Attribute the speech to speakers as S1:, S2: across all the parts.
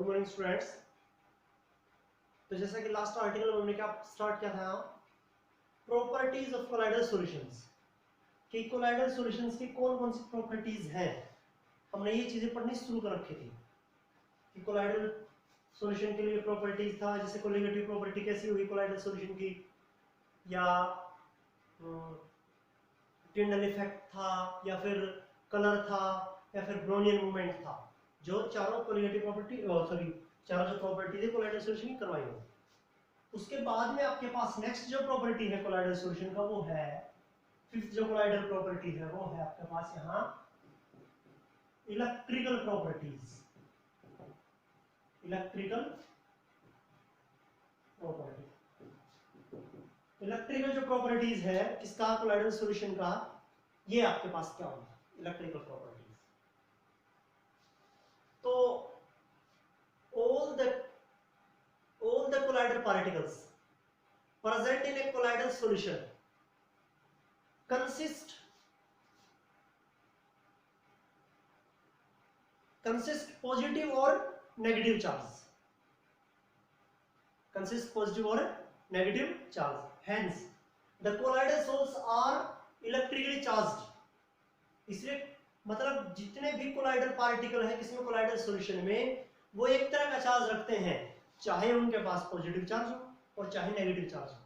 S1: Good morning students. तो जैसा कि लास्ट आर्टिकल में हमने क्या स्टार्ट किया था, प्रॉपर्टीज ऑफ कोलाइडल सॉल्यूशंस, कि कोलाइडल सॉल्यूशंस की कौन कौन सी प्रॉपर्टीज हैं। हमने ये चीजें पढ़नी शुरू कर रखी थी कि कोलाइडल सॉल्यूशन के लिए प्रॉपर्टीज था, जैसे कोलिगेटिव प्रॉपर्टी कैसी होगी कोलाइडल सॉल्यूशन की, या टिंडल इफेक्ट था, या फिर कलर था, या फिर ब्रोनियन मूवमेंट था। जो चारों कोलिगेटिव प्रॉपर्टी चारों जो प्रॉपर्टीज है कोलाइडल सॉल्यूशन की करवाई हो। उसके बाद में आपके पास नेक्स्ट जो प्रॉपर्टी है कोलाइडल सॉल्यूशन का, वो है फिफ्थ जो कोलाइडल प्रॉपर्टी है, वो है आपके पास यहाँ electrical properties. Electrical property, electrical जो प्रॉपर्टीज है किसका, कोलाइडल सॉल्यूशन का, ये आपके पास क्या होगा, इलेक्ट्रिकल प्रॉपर्टीज। तो all the collider particles present in a colloidal solution consist positive or negative charge, consist positive or negative charge. Hence the colloidal sols are electrically charged. इसलिए मतलब जितने भी कोलाइडल पार्टिकल है किसी कोलाइडल सॉल्यूशन में, वो एक तरह का चार्ज रखते हैं, चाहे उनके पास पॉजिटिव चार्ज हो और चाहे नेगेटिव चार्ज हो,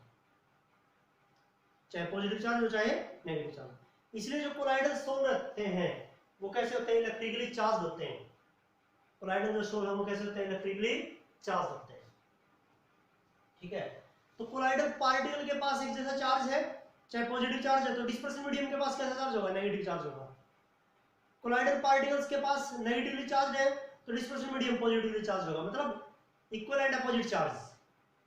S1: चाहे पॉजिटिव चार्ज हो चाहे नेगेटिव चार्ज। इसलिए जो कोलाइडल सोल रखते हैं वो कैसे होते हैं, इलेक्ट्रिकली चार्ज होते हैं। कोलाइडल जो सोल है वो कैसे होते हैं, इलेक्ट्रिकली चार्ज होते हैं। ठीक है, तो कोलाइडल पार्टिकल के पास एक जैसा चार्ज है, चाहे पॉजिटिव चार्ज है, तो डिस्पर्सिव मीडियम के पास कैसा चार्ज होगा, नेगेटिव चार्ज होगा। कोलाइडल पार्टिकल्स के पास नेगेटिवली चार्ज है तो डिस्पर्सिव मीडियम पॉजिटिवली चार्ज होगा, मतलब equal and opposite charge,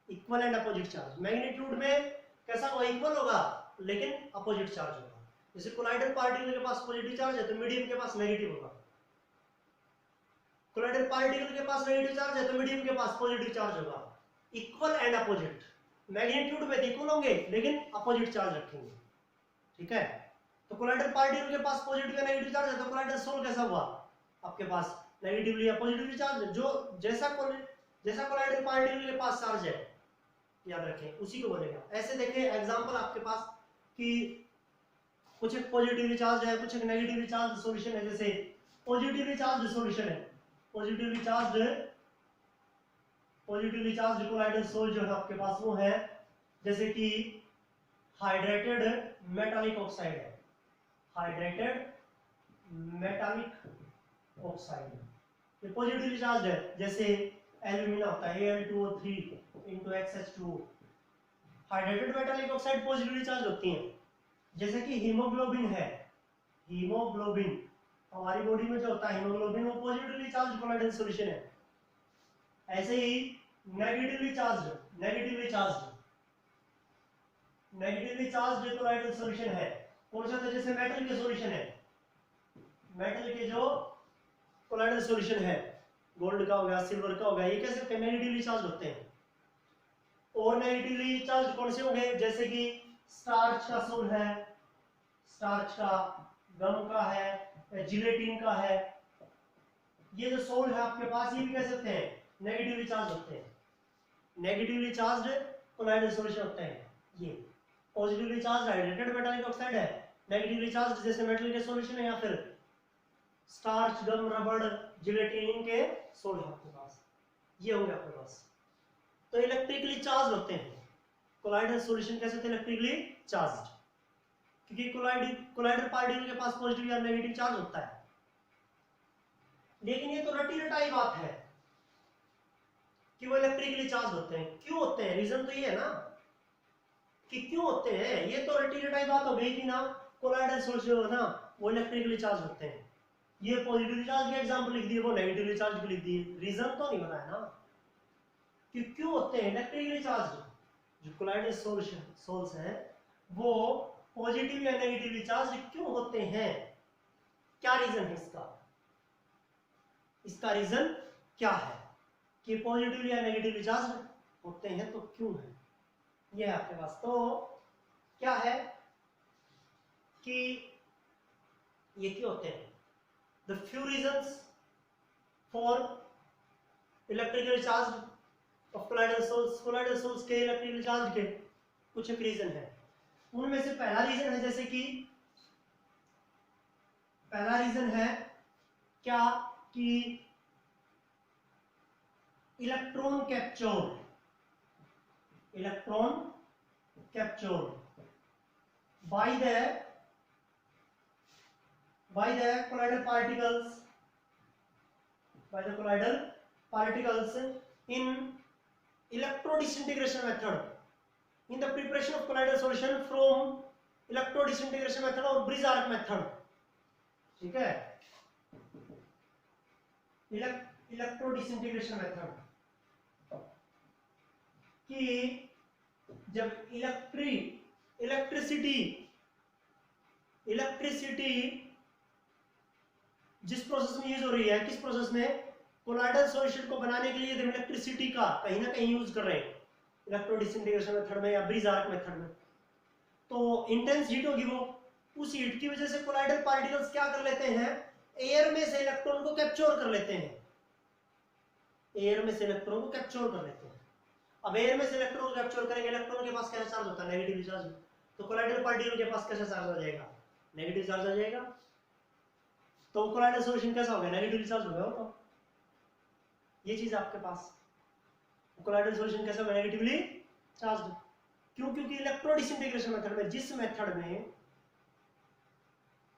S1: equal and opposite charge. Magnitude में कैसा होगा, इक्वल होगा लेकिन अपोजिट चार्ज होगा। जैसे कोलाइडल पार्टिकल के पास पॉजिटिव चार्ज है तो मीडियम के पास नेगेटिव होगा, कोलाइडल पार्टिकल के पास नेगेटिव चार्ज है तो मीडियम के पास पॉजिटिव चार्ज होगा। इक्वल एंड अपोजिट, मैग्नीट्यूड में इक्वल होंगे लेकिन अपोजिट चार्ज रखेंगे। ठीक है, तो कोलाइडल पार्टिकल के पास पॉजिटिव या नेगेटिव चार्ज है तो कोलाइडल सोल कैसा हुआ, आपके पास नेगेटिवली या पॉजिटिवली चार्ज है। जो जैसा कोलाइडल पार्टिकल के पास चार्ज है, याद रखें उसी को बोलेगा। ऐसे देखें एग्जांपल आपके पास कि कुछ एक पॉजिटिवली चार्ज है, कुछ एक नेगेटिवली चार्ज सॉल्यूशन है। जैसे पॉजिटिवली चार्ज सॉल्यूशन है, पॉजिटिवली चार्ज कोलाइडल सोल जो है आपके पास वो है, जैसे कि हाइड्रेटेड मेटालिक ऑक्साइड है, हाइड्रेटेड मेटालिक ऑक्साइड, ये पॉजिटिवली चार्ज है। जैसे एल्यूमिना होता है Al2O3 into XH2O, hydrated metallic oxide positively charge होती हैं। जैसे कि हीमोग्लोबिन है, हीमोग्लोबिन हमारी बॉडी में जो होता है हीमोग्लोबिन, वो पॉजिटिवली चार्ज कोलाइडल सॉल्यूशन है। ऐसे ही नेगेटिवली चार्ज कोलाइडल सॉल्यूशन है कौन सा था, जैसे मेटल के सॉल्यूशन है, मेटल के जो कोलाइडल सॉल्यूशन है, गोल्ड का हो गया, सिल्वर का हो गया, ये कैसे होते हैं, नेगेटिवली चार्ज होते हैं। और नेगेटिवली चार्ज कौन से होंगे, जैसे कि स्टार्च का सोल है, स्टार्च का, गम का है, जिलेटिन का है, ये जो सोल है आपके पास, ये भी कैसे होते हैं, नेगेटिवली चार्ज होते हैं। नेगेटिवली चार्ज कोलाइडल सॉल्यूशन होते हैं। ये positively charge hydrated metallic oxide है, नेगेटिवली चार्ज जैसे मेटल के सॉल्यूशन है, या फिर स्टार्च, गम, रबड़, जिलेटिन के सोल आपके पास, ये होंगे आपके पास। तो इलेक्ट्रिकली चार्ज होते हैं कोलाइडल सॉल्यूशन, कैसे होते हैं, इलेक्ट्रिकली चार्ज्ड, क्योंकि कोलाइडल पार्टिकल के पास पॉजिटिव या नेगेटिव चार्ज होता है। लेकिन ये तो रटी रटाई बात है कि वो इलेक्ट्रिकली चार्ज होते हैं। क्यों होते हैं, रीजन तो ये है ना कि क्यों होते हैं, ये तो रटी रटाई बात हो गई कि ना कोलाइडल सॉल्यूशन है ना वो इलेक्ट्रिकली चार्ज होते हैं। ये पॉजिटिवली चार्ज के एग्जांपल लिख दिए, वो नेगेटिवली चार्ज के लिख दिए, रीजन तो नहीं बताया ना कि क्यों होते हैं इलेक्ट्रिकली चार्ज। जो कोलाइडल सोल्स हैं वो पॉजिटिव या नेगेटिवली चार्ज क्यों होते हैं, क्या रीजन है इसका रीजन क्या है कि पॉजिटिवली या नेगेटिवली चार्ज होते हैं, तो क्यों है ये आपके पास। तो क्या है कि ये क्यों होते हैं, the few reasons for electrically charge of colloidal sols के इलेक्ट्रिकली चार्ज के कुछ एक रीजन है। उनमें से पहला रीजन है, जैसे कि पहला रीजन है क्या कि electron capture by the colloidal particles in electrodisintegration method, in the preparation of colloidal solution from electrodisintegration method और ब्रिज आर्क मेथड। ठीक है, इलेक्ट्रोडिसइंटीग्रेशन मेथड कि जब इलेक्ट्रिसिटी जिस प्रोसेस में यूज हो रही है, किस प्रोसेस में, कोलाइडल सॉल्यूशन को बनाने के लिए हम इलेक्ट्रिसिटी का कहीं ना कहीं यूज कर रहे हैं, इलेक्ट्रोडिसइंटीग्रेशन मेथड में या ब्रिज आर्क मेथड में, तो इंटेंस हीट होगी वो। उस हीट की वजह से कोलाइडल पार्टिकल्स क्या कर लेते हैं, एयर में से इलेक्ट्रॉन को कैप्चर कर लेते हैं, एयर में से इलेक्ट्रॉन को कैप्चर कर लेते हैं। अब एयर में से इलेक्ट्रॉन को कैप्चर करेंगे, इलेक्ट्रॉन के पास कैसा चार्ज होता है, नेगेटिव चार्ज, तो कोलाइडल पार्टिकल के पास कैसा चार्ज आ जाएगा, नेगेटिव चार्ज आ जाएगा। तो कोलाइडल सॉल्यूशन कैसा हो गया, नेगेटिव चार्ज हो गया। तो ये चीज आपके पास, कोलाइडल सॉल्यूशन कैसा होगा, नेगेटिवली चार्ज्ड। क्यों, क्योंकि इलेक्ट्रोडिसइंटीग्रेशन मेथड में, जिस मेथड में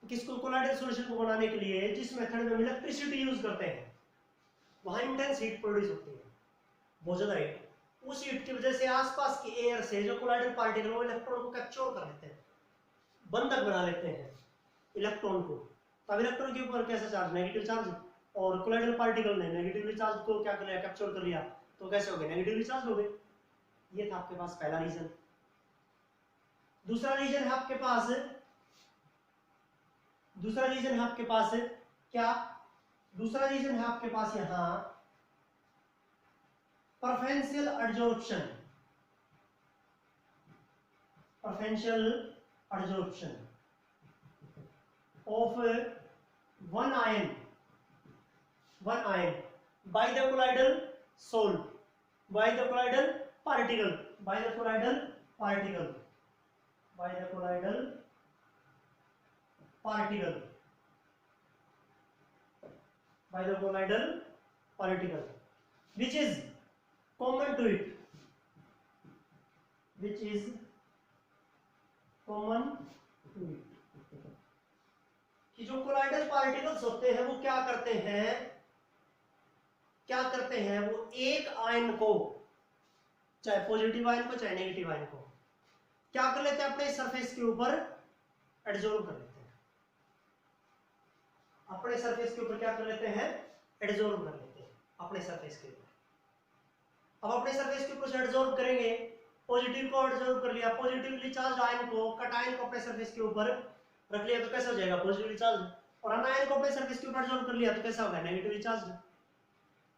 S1: किसको, कोलाइडल सॉल्यूशन को बनाने के लिए जिस मेथड में इलेक्ट्रिसिटी यूज करते हैं, वहां इंटेंस हीट प्रोड्यूस होती है, बहुत ज्यादा हीट। उस हीट की वजह से आसपास की एयर से जो कोलाइडल पार्टिकल वो इलेक्ट्रॉन को कैप्चर कर लेते हैं, बंधक बना लेते हैं इलेक्ट्रॉन को। तब इलेक्ट्रॉन के ऊपर कैसा चार्ज, नेगेटिव चार्ज, और कोलाइडल पार्टिकल ने नेगेटिवली चार्ज को क्या कर लिया, कैप्चर कर लिया, तो कैसे हो गए, नेगेटिवली चार्ज हो गए। ये था आपके पास पहला रीजन। दूसरा रीजन है आपके पास, क्या, दूसरा रीजन है आपके पास यहां परफेंशियल adsorption of one ion by the colloidal particle which is common to it, कि जो कोलाइडल पार्टिकल्स होते हैं वो क्या करते हैं, वो एक आयन को, चाहे पॉजिटिव आयन को चाहे नेगेटिव आयन को, क्या कर लेते हैं, अपने सरफेस के ऊपर एडजॉर्ब कर लेते हैं, अपने सरफेस के ऊपर क्या कर लेते हैं, एडजॉर्ब कर लेते हैं अपने सरफेस के ऊपर। अब अपने सरफेस के ऊपर से एडजॉर्ब करेंगे, पॉजिटिव को एडजॉर्ब कर लिया, पॉजिटिवली चार्ज आयन को, कट आयन को अपने सरफेस के ऊपर रख लिया तो कैसा हो जाएगा, पॉजिटिवली चार्ज, और अनायन को अपने सरफेस के ऊपर एडजॉर्ब कर लिया तो कैसा होगा, नेगेटिवली चार्ज।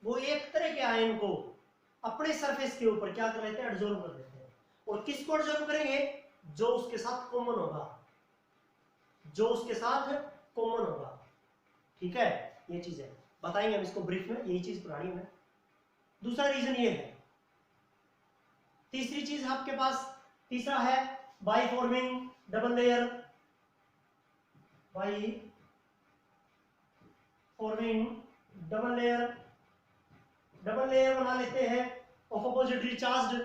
S1: वो एक तरह के आयन को अपने सरफेस के ऊपर क्या कर लेते हैं, एडजॉर्ब कर लेते हैं। और किसको एडजॉर्ब करेंगे, जो उसके साथ कॉमन होगा, ठीक है, ये चीज है, बताएंगे हम इसको ब्रीफ में, यही चीज पुरानी है। दूसरा रीजन ये है। तीसरी चीज आपके पास, तीसरा है बाई फॉर्मिंग डबल लेयर बना लेते हैं ऑफ अपोजिटली चार्ज्ड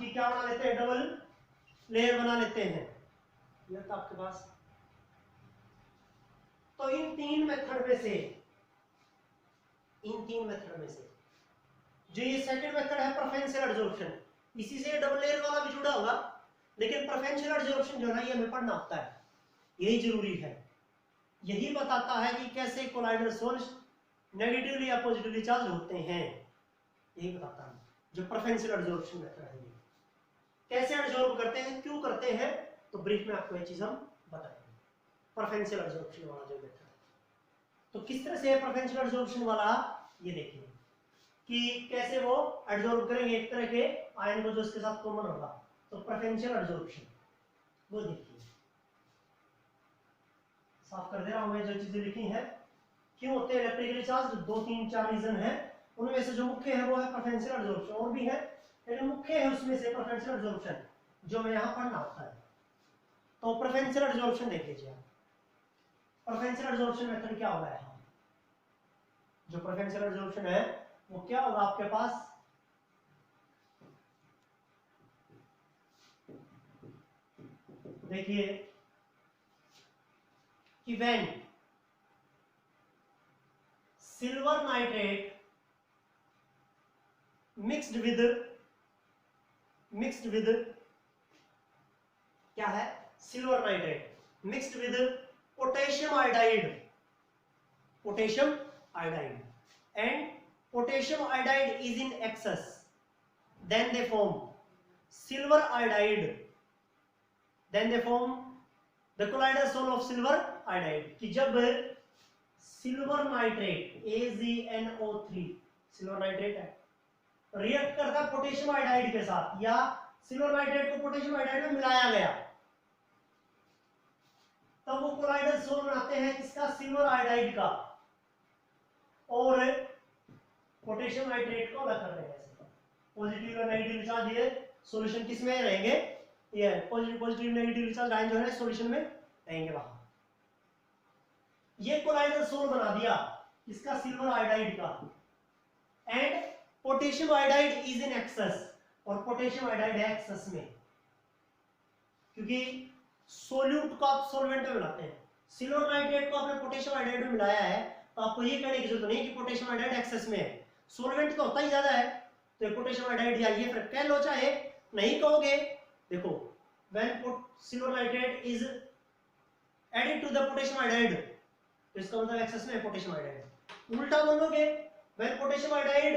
S1: की क्या बना लेते हैं, डबल लेयर बना लेते हैं। ये था आपके पास। तो इन तीन मेथड में से जो ये सेकंड मेथड है परफेंशियल एडजॉर्प्शन, इसी से डबल लेयर वाला भी जुड़ा होगा, लेकिन परफेंशियल एडजॉर्प्शन जो है ये हमें पढ़ना होता है, यही जरूरी है। यही बताता है कि कैसे कोलाइडल सोल्स नेगेटिवली या पॉजिटिवली चार्ज होते हैं, यही बताता है जो परफेंशियल एडजॉर्प्शन मेथड है। कैसे एडजॉर्ब करते हैं, क्यों करते हैं, तो ब्रीफ में आपको ये चीज हम बताएंगे। परफेंशियल एडजॉर्प्शन वाला जो मेथड है, तो किस तरह से परफेंशियल एडजॉर्प्शन वाला, ये देखिए कि कैसे वो एडजॉर्ब करेंगे एक तरह के आयन को जो इसके साथ कॉमन होगा। तो परफेंशियल एडजॉर्प्शन वो देखिए, साफ कर दे रहा हूं मैं जो चीजें लिखी हैं। क्यों होते हैं इलेक्ट्रिकली चार्ज, 2-3-4 रीजन है। उनमें से जो मुख्य है वो है प्रेफरेंशियल एब्जॉर्प्शन, और भी है लेकिन मुख्य है उसमें से प्रेफरेंशियल एब्जॉर्प्शन जो मैं यहाँ पढ़ना होता है। तो प्रेफरेंशियल एब्जॉर्प्शन देख लीजिए आप। प्रेफरेंशियल एब्जॉर्प्शन मेथड क्या होगा यहाँ, जो प्रेफरेंशियल एब्जॉर्प्शन है वो क्या होगा आपके पास, देखिए कि when silver nitrate mixed with क्या है, silver nitrate mixed with potassium iodide and potassium iodide is in excess, then they form silver iodide, then they form the colloidal sol of silver iodide. कि जब silver nitrate AgNO3 silver nitrate है react करता है potassium iodide के साथ, या silver nitrate को potassium iodide में मिलाया गया, तब वो कोलाइडल सोल बनाते हैं इसका सिल्वर आयोडाइड का, और पोटेशियम नाइट्रेट को अलग कर रहे हैं। पॉजिटिव और नेगेटिव चार्ज ये सॉल्यूशन किस में रहेंगे, ये पॉजिटिव नेगेटिव चार्ज आयन जो है सॉल्यूशन में रहेंगे वहां। ये कोलाइडल सोल बना दिया इसका सिल्वर आयोडाइड का, and potassium iodide is in access, और पोटेशियम आयोडाइड है एक्सेस में, क्योंकि सोल्यूट को आप सॉल्वेंट में मिलाते हैं। सिल्वर नाइट्रेट को आपने पोटेशियम आयोडाइड में मिलाया है तो आपको ये कहने की जरूरत नहीं कि पोटेशियम आयोडाइड एक्सेस में है, सोल्वेंट तो होता ही ज्यादा है, तो पोटेशियम आयोडाइड या ये फर्क कह लो चाहे नहीं कहोगे। देखो when silver nitrate is added to the potassium iodide, तो इसका मतलब एक्सेस में है पोटेशियम आयोडाइड। उल्टा बोलोगे when potassium iodide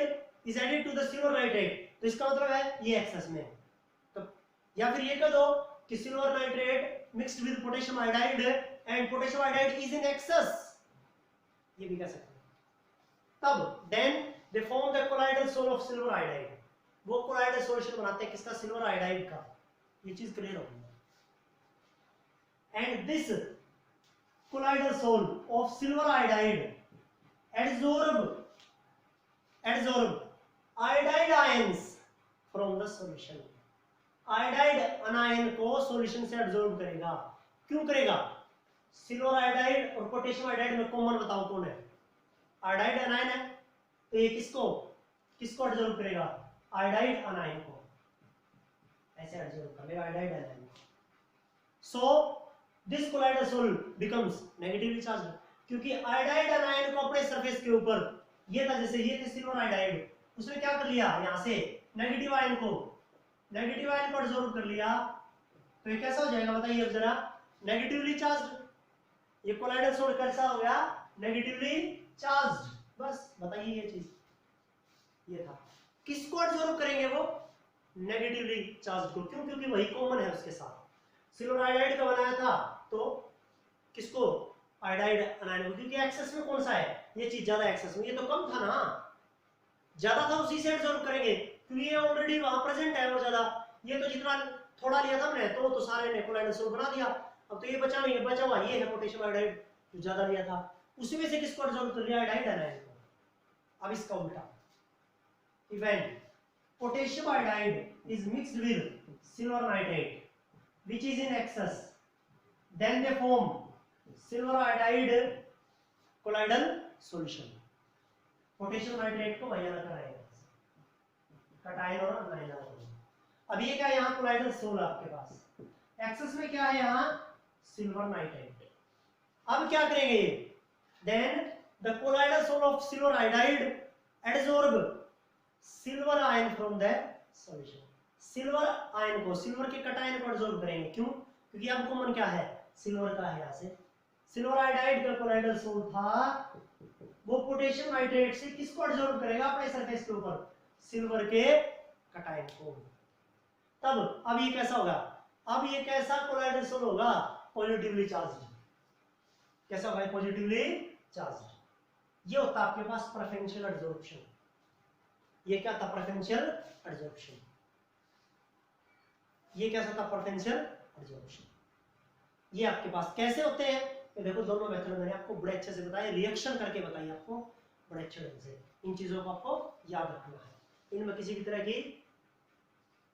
S1: is added to the silver nitrate, तो इसका मतलब है ये एक्सेस में। तो या फिर ये कह दो कि silver nitrate mixed with potassium iodide and potassium iodide is in excess, ये भी कह सकते हैं। तब then they form the colloidal sol of silver iodide, वो कोलाइडल सॉल्यूशन बनाते हैं किसका, सिल्वर आयोडाइड का। ये चीज क्लियर होगी। And this colloidal sol of silver iodide adsorb iodide ions from the solution, iodide anion को सॉल्यूशन से एब्जॉर्ब करेगा। क्यों करेगा, सिल्वर आयोडाइड और पोटेशियम आयोडाइड में कॉमन बताओ कौन है, आयोडाइड अनायन है, तो ये किसको एब्जॉर्ब करेगा, आयोडाइड अनायन को, ऐसे एब्जॉर्ब करेगा आयोडाइड अनायन को। So this colloidal sol becomes negatively charged, क्योंकि आयोडाइड अनायन को अपने सरफेस के ऊपर, ये था जैसे ये थे सिल्वर आयोडाइड, उसने क्या कर लिया यहाँ से नेगेटिव आयन को एब्जॉर्ब कर लिया, तो ये कैसा हो जाएगा बताइए अब जरा, नेगेटिवली चार्ज्ड। ये कोलाइडल सोल कैसा हो गया, नेगेटिवली चार्ज्ड। बस बताइए ये चीज, ये था। किसको एब्जॉर्ब करेंगे वो, नेगेटिवली चार्ज को। क्यों, क्योंकि वही कॉमन है उसके साथ। सिल्वर आयोडाइड का बनाया था तो किसको, आयोडाइड अनायन, क्योंकि एक्सेस में कौन सा है, ये चीज ज्यादा एक्सेस में, ये तो कम था ना, ज्यादा था उसी से एब्जॉर्ब करेंगे, क्योंकि ये ऑलरेडी वहां प्रेजेंट है वो ज्यादा। ये तो जितना थोड़ा लिया था हमने तो सारे ने कोलाइडल सोल बना दिया। अब तो ये बचा नहीं, बचा हुआ ये है पोटेशियम आयोडाइड जो ज्यादा लिया था, उसी में से किसको एब्जॉर्ब कर लिया, आयोडाइड अनायन को। अब इसका उल्टा, event potassium iodide is mixed with silver nitrate which is in excess, then they form silver iodide colloidal solution। Potassium nitrate को वही अलग कराएगा, कटायन और अनायन। अब ये क्या है, यहाँ कोलाइडल सोल आपके पास, एक्सेस में क्या है यहाँ, सिल्वर नाइट्रेट। अब क्या करेंगे ये, then the colloidal sol of silver iodide adsorb silver ion from the solution. Silver ion को, सिल्वर के कटायन को एब्जॉर्ब करेंगे। क्यों, क्योंकि अब कॉमन क्या है, सिल्वर का है। यहाँ से सिल्वर आयोडाइड का कोलाइडल सोल था, वो पोटेशियम नाइट्रेट से किसको एब्जॉर्ब करेगा, अपने सरफेस के ऊपर, सिल्वर के कटायन को। तब अब ये कैसा होगा, अब ये कैसा कोलाइडल सोल होगा, पॉजिटिवली चार्ज्ड। कैसा होगा, पॉजिटिवली चार्ज्ड। ये होता आपके पास प्रेफरेंशियल एब्जॉर्प्शन। ये क्या था, प्रेफरेंशियल एब्जॉर्प्शन। ये कैसा था, प्रेफरेंशियल एब्जॉर्प्शन। ये आपके पास कैसे होते हैं, ये देखो दोनों मेथड मैंने आपको बड़े अच्छे से बताया, रिएक्शन करके बताइए आपको बड़े अच्छे ढंग से। इन चीजों को आपको याद रखना है, इनमें किसी भी तरह की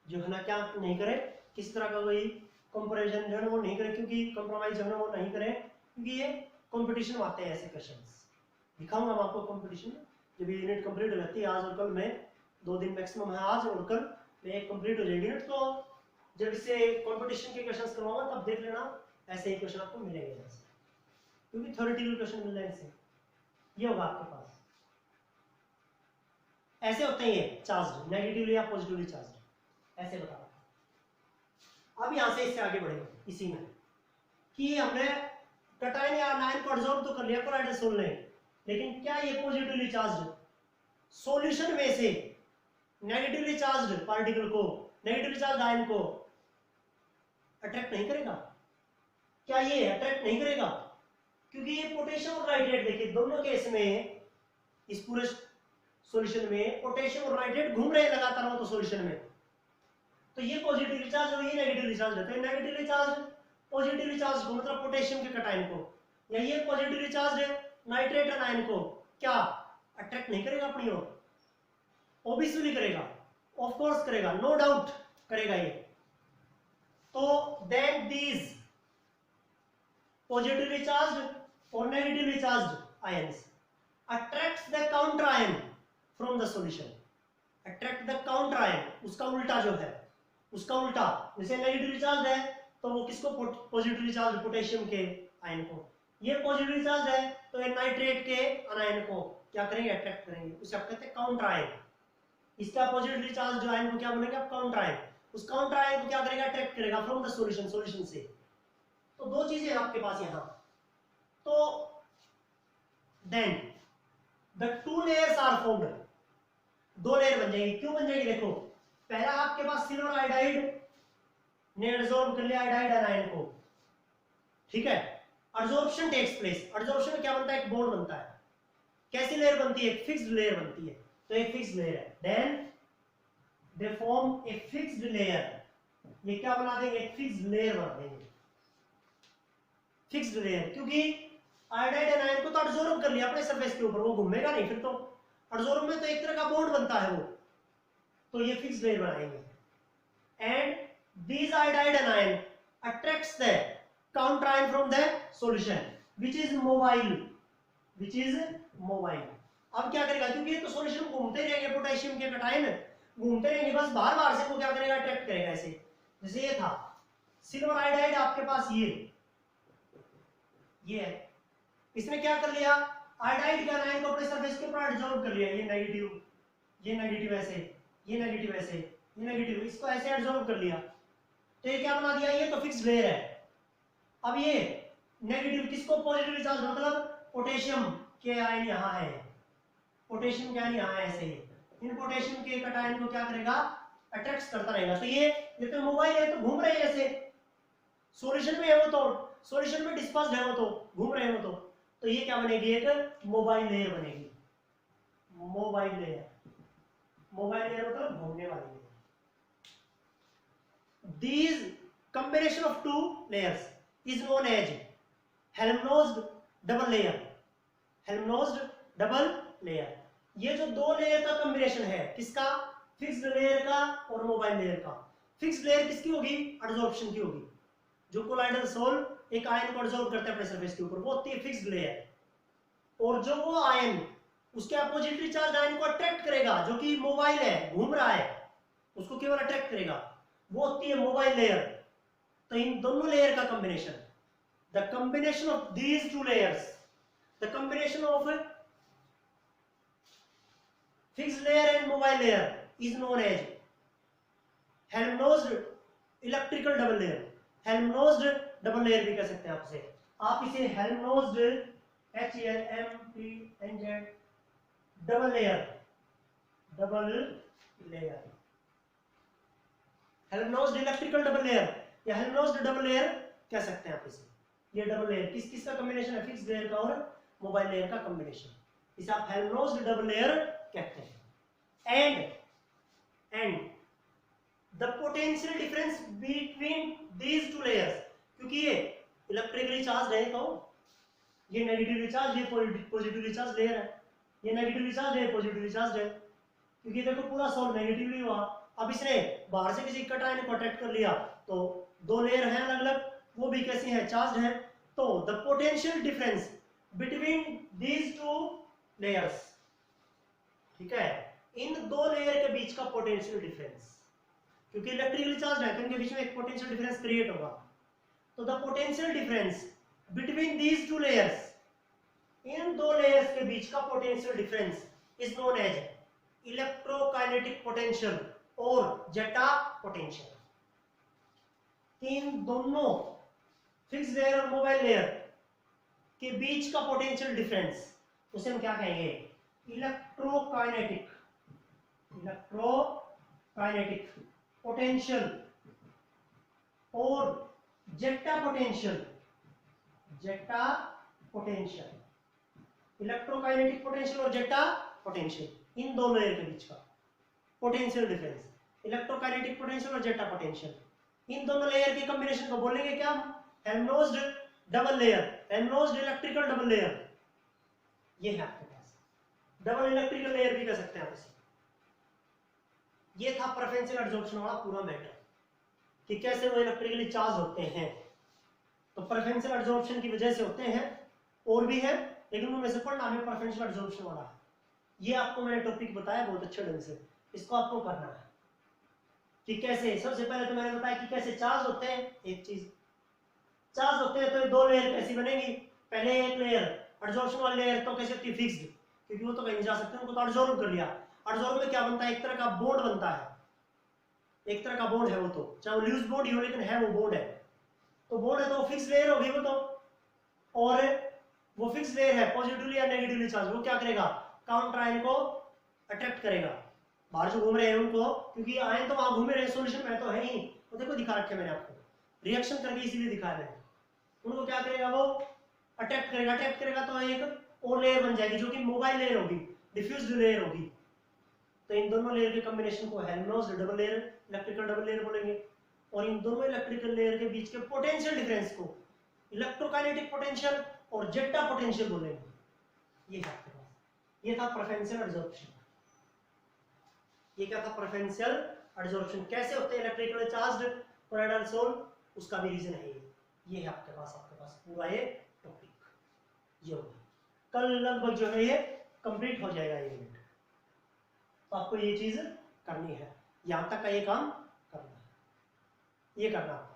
S1: जो है ना क्या नहीं करे, किसी तरह का कोई कंपैरिजन जो है वो नहीं करे, क्योंकि कंप्रोमाइज जो है वो नहीं करे, क्योंकि ये कंपटीशन में आते हैं ऐसे क्वेश्चंस। दिखाऊंगा मैं आपको कंपटीशन जब ये यूनिट कंप्लीट हो जाती है, आज और कल में 2 दिन मैक्सिमम है, आज और कल में एक कंप्लीट हो जाएगी यूनिट, तो जब इससे कंपटीशन के क्वेश्चंस करवाऊंगा तब देख लेना ऐसे ही क्वेश्चन आपको मिलेंगे ऐसे, क्योंकि थ्योरेटिकल क्वेश्चन मिल रहे हैं इससे। ये होगा आपके पास, ऐसे होते हैं ये चार्ज, नेगेटिवली या पॉजिटिवली चार्ज, ऐसे बता रहा। अब यहां से इससे आगे बढ़ेंगे इसी में कि हमने कटायन या आयन को एब्जॉर्ब तो कर लिया कोलाइडल सोल ने, लेकिन क्या ये पॉजिटिवली चार्ज सॉल्यूशन में से नेगेटिवली चार्ज पार्टिकल को, नेगेटिवली चार्ज आयन को अट्रैक्ट नहीं करेगा? क्या ये अट्रैक्ट नहीं करेगा? क्योंकि ये पोटेशियम और नाइट्रेट, देखिए दोनों केस में इस पूरे सॉल्यूशन में पोटेशियम और नाइट्रेट घूम रहे हैं लगातार वो तो सॉल्यूशन में, तो ये पॉजिटिवली चार्ज और ये नेगेटिवली चार्ज रहते हैं। नेगेटिवली चार्ज पॉजिटिवली चार्ज को मतलब पोटेशियम के कटायन को, या ये पॉजिटिवली चार्ज नाइट्रेट आयन को क्या अट्रैक्ट नहीं करेगा अपनी ओर? ऑब्वियसली करेगा, ऑफ कोर्स करेगा, नो डाउट करेगा ये। तो देन दीज पॉजिटिवली चार्ज्ड और negatively charged ions attracts the counter ion from the solution, attract the counter ion, उसका उल्टा जो है, उसका उल्टा, जैसे नेगेटिवली चार्ज है तो वो किसको, पॉजिटिवली चार्ज पोटेशियम के आयन को, ये पॉजिटिवली चार्ज है तो ये नाइट्रेट के अनायन को क्या करेंगे, अट्रैक्ट करेंगे, उसे आप कहते हैं काउंटर आयन। इसका पॉजिटिवली चार्ज जो आयन को क्या बनेगा, काउंटर आयन, उस काउंटर आयन को क्या करेगा, अट्रैक्ट करेगा फ्रॉम द सॉल्यूशन, सॉल्यूशन से। तो दो चीजें हैं आपके पास यहां, तो then The two layers are formed, दो लेयर बन जाएगी। क्यों बन जाएगी, देखो पहला आपके पास सिल्वर आयोडाइड ने एब्जॉर्ब कर लिया आयोडाइड आयन को, ठीक है, एब्जॉर्प्शन टेक्स प्लेस, एब्जॉर्प्शन में क्या बनता है, एक बॉन्ड बनता है, कैसी लेयर बनती है, एक फिक्स्ड लेयर बनती है, तो एक फिक्स्ड लेयर है, then they form a fixed layer, ये क्या बना देंगे, एक फिक्स्ड लेयर बना देंगे, फिक्स्ड लेयर, क्योंकि आयोडाइड आयन को तो एब्जॉर्ब कर लिया अपने सरफेस के ऊपर, वो घूमेगा नहीं फिर तो, एब्जॉर्ब में तो एक तरह का बॉन्ड बनता है वो, तो ये फिक्स्ड लेयर बनाएंगे। And these iodide anion attracts the counter ion from the solution which is mobile, which is mobile। अब क्या करेगा, क्योंकि ये तो सॉल्यूशन घूमते रहेंगे, पोटेशियम के कटायन घूमते रहेंगे, बस बार बार से वो क्या करेगा, अट्रैक्ट करेगा ऐसे। जैसे ये था सिल्वर आयोडाइड आपके पास, ये है, इसने क्या कर लिया, आयोडाइड के आयन को अपने सरफेस के ऊपर एब्जॉर्ब कर लिया, ये नेगेटिव, ये नेगेटिव ऐसे, ये नेगेटिव ऐसे, ये नेगेटिव, इसको ऐसे एब्जॉर्ब कर लिया, तो ये क्या बना दिया, ये तो फिक्स्ड लेयर है। अब ये नेगेटिव किसको, पॉजिटिव चार्ज, मतलब पोटेशियम के आयन यहाँ है, पोटेशियम के आयन यहाँ है ऐसे, इन पोटेशियम के कटायन को क्या करेगा, अट्रैक्ट करता रहेगा। तो ये तो मोबाइल है, तो घूम रहे हैं ऐसे, सॉल्यूशन में है वो तो, सॉल्यूशन में डिस्पर्स्ड है वो तो, घूम रहे हैं वो तो ये क्या बनेगी, एक मोबाइल लेयर बनेगी, मोबाइल लेयर, मोबाइल लेयर मतलब घूमने वाली layer. These combination of two layers is known as Helmholtz double layer, Helmholtz double layer। ये जो दो लेयर का कॉम्बिनेशन है, किसका, फिक्स्ड लेयर का और मोबाइल लेयर का। फिक्स्ड लेयर किसकी होगी, एब्जॉर्प्शन की होगी, जो कोलाइडल सोल एक आयन को एब्जॉर्ब करता है अपने सरफेस के ऊपर, वो होती है फिक्स्ड लेयर। और जो वो आयन उसके अपोजिटली चार्ज आयन को अट्रैक्ट करेगा, जो कि मोबाइल है, घूम रहा है, उसको केवल अट्रैक्ट करेगा, वो होती है मोबाइल लेयर। तो इन दोनों लेयर का combination, the combination of these two layers, the combination of fixed layer and mobile layer is known as Helmholtz electrical double layer, Helmholtz double layer भी कह सकते हैं आपसे, आप इसे Helmholtz HELMPNZ double layer, double layer, Helmholtz electrical double layer या Helmholtz double layer कह सकते हैं आप इसे। ये डबल लेयर किस किस का कॉम्बिनेशन है, फिक्स्ड लेयर का और मोबाइल लेयर का कॉम्बिनेशन, इसे आप हेल्महोल्ट्ज डबल लेयर कहते हैं। And the potential difference between these two layers, क्योंकि ये इलेक्ट्रिकली चार्ज है तो ये नेगेटिवली चार्ज, ये पॉजिटिवली चार्ज लेयर है, ये नेगेटिवली चार्ज है, पॉजिटिवली चार्ज है, क्योंकि देखो पूरा सोल नेगेटिवली हुआ। अब इसने बाहर से किसी इकट्ठा आयन को अट्रैक्ट कर लिया, तो दो लेयर हैं अलग अलग, वो भी कैसी हैं, चार्ज हैं। तो the potential difference between these two layers, ठीक है, इन दो लेयर के बीच का पोटेंशियल डिफरेंस, क्योंकि इलेक्ट्रिकली चार्ज है तो इनके बीच में एक पोटेंशियल डिफरेंस क्रिएट होगा। तो the potential difference between these two layers, इन दो लेयर्स के बीच का potential difference is known as electrokinetic potential और जेटा पोटेंशियल। इन दोनों फिक्स लेयर और मोबाइल लेयर के बीच का पोटेंशियल डिफरेंस उसे हम क्या कहेंगे, इलेक्ट्रोकाइनेटिक पोटेंशियल और जेटा पोटेंशियल। इलेक्ट्रोकाइनेटिक पोटेंशियल और जेटा पोटेंशियल, इन दोनों लेयर के बीच का पोटेंशियल डिफरेंस, इलेक्ट्रोकाइनेटिक पोटेंशियल और जेटा पोटेंशियल, इन दोनों लेयर के कॉम्बिनेशन को बोलेंगे क्या, Helmholtz double layer, Helmholtz electrical double layer. ये है आपके पास डबल इलेक्ट्रिकल लेयर भी कह सकते हैं आप इसे। ये था प्रेफरेंशियल एडसॉर्प्शन वाला पूरा मैटर कि कैसे वो इलेक्ट्रिकली चार्ज होते हैं। तो प्रेफरेंशियल एडसॉर्प्शन की वजह से होते हैं, और भी है, लेकिन उनमें से पढ़ना हमें प्रेफरेंशियल एडसॉर्प्शन वाला है। ये आपको मैंने टॉपिक बताया बहुत अच्छे ढंग से, इसको आपको करना है कि कैसे। सबसे पहले तो मैंने बताया कि कैसे चार्ज होते हैं। एक चीज, चार्ज होते हैं तो ये दो लेयर कैसी बनेगी, पहले एक लेयर एडसॉर्प्शन वाली लेयर तो कैसे होती है, फिक्स्ड, क्योंकि वो तो कहीं नहीं जा सकते, उनको तो एडसॉर्ब कर लिया। एडसॉर्ब में क्या बनता है, एक तरह का बॉन्ड बनता है, एक तरह का बॉन्ड है वो, तो चाहे वो लूज बॉन्ड ही हो लेकिन है वो बॉन्ड है। तो बॉन्ड है तो फिक्स लेयर होगी वो तो, और वो फिक्स लेयर है पॉजिटिवली या नेगेटिवली चार्ज, वो क्या करेगा, काउंटर आयन को अट्रैक्ट करेगा, बाहर जो घूम रहे हैं उनको, क्योंकि आयन तो वहां घूम रहे हैं, सॉल्यूशन में तो है ही, वो देखो दिखा रखे मैंने आपको, रिएक्शन करके इसीलिए दिखाया मैंने। उनको क्या करेगा, वो अट्रैक्ट करेगा, अट्रैक्ट करेगा तो एक और लेयर बन जाएगी जो कि मोबाइल लेयर होगी, डिफ्यूज्ड लेयर होगी। तो इन दोनों लेयर के कॉम्बिनेशन को Helmholtz double layer, electrical double layer बोलेंगे। और इन दोनों इलेक्ट्रिकल लेयर के बीच के पोटेंशियल डिफरेंस को इलेक्ट्रोकाइनेटिक पोटेंशियल और जेटा पोटेंशियल बोलेंगे। ये है आपके पास, ये था प्रेफरेंशियल एडसॉर्प्शन। ये क्या था, प्रेफरेंशियल एडसॉर्प्शन। कैसे होते हैं इलेक्ट्रिकली चार्ज्ड कोलॉइडल सोल, उसका भी रीजन है ये है आपके पास पूरा ये टॉपिक। ये होगा कल लगभग जो है ये कंप्लीट हो जाएगा ये यूनिट। तो आपको ये चीज करनी है, यहां तक का ये काम करना है, ये करना है।